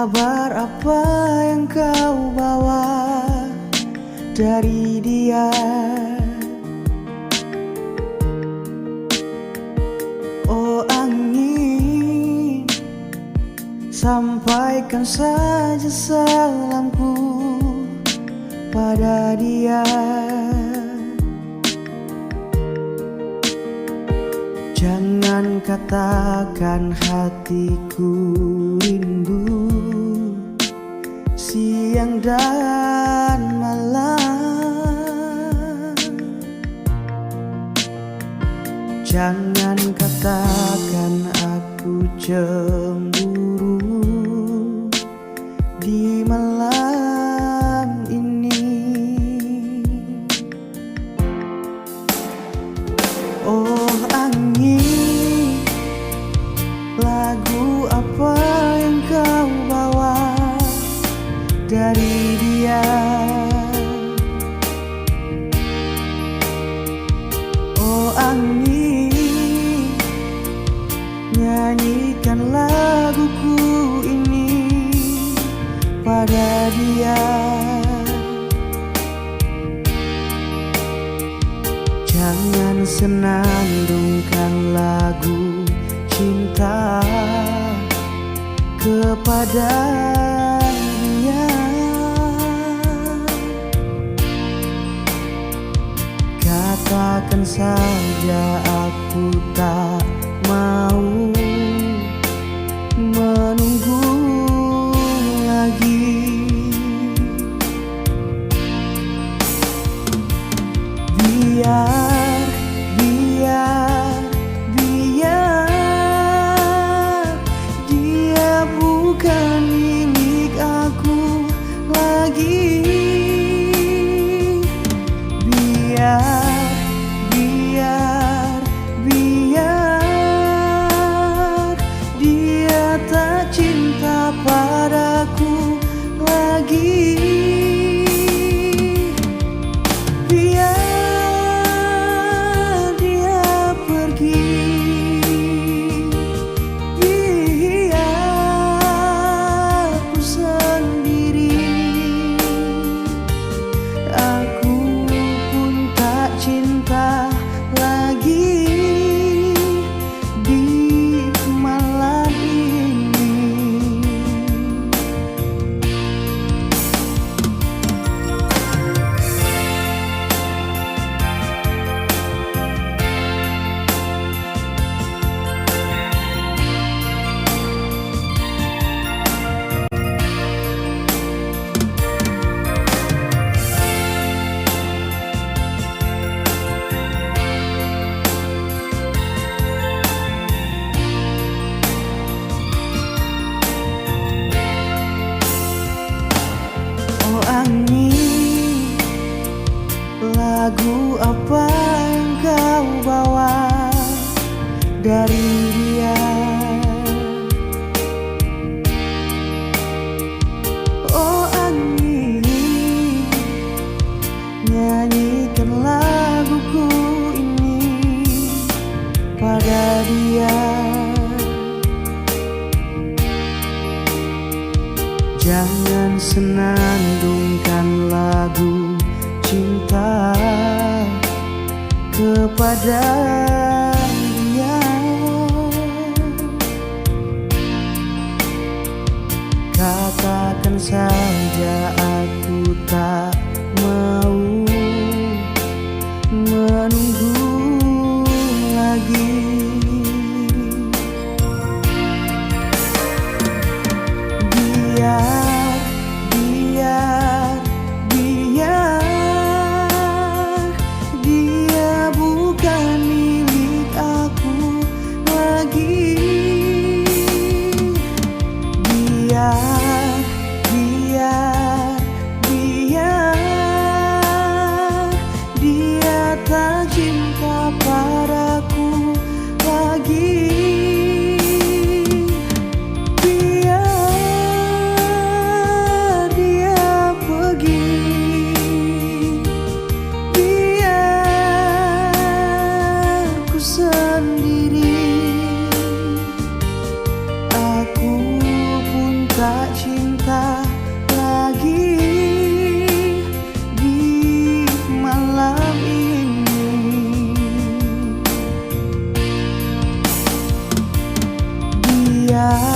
Kabar apa yang kau bawa dari dia? Oh angin, sampaikan saja salamku pada dia. Jangan katakan hatiku rindu siang dan malam. Jangan katakan aku cemburu di malam ini. Oh angin, lagu apa yang kau bawa dari dia? Oh angin, nyanyikan laguku ini pada dia. Jangan senandungkan lagu cinta kepada dia. Katakan saja aku tak mau menunggu lagi. Biar dia bukan milik aku lagi. Biar dia tak cinta padaku lagi. Angin, lagu apa yang kau bawa dari dia? Oh angin, nyanyikan laguku ini pada dia. Jangan senandungkan lagu cinta kepada dia. Katakan saja aku tak mau menunggu lagi. Dia bukan milik aku lagi. Biar dia tak cinta padaku lagi. Sendiri, aku pun tak cinta. dia.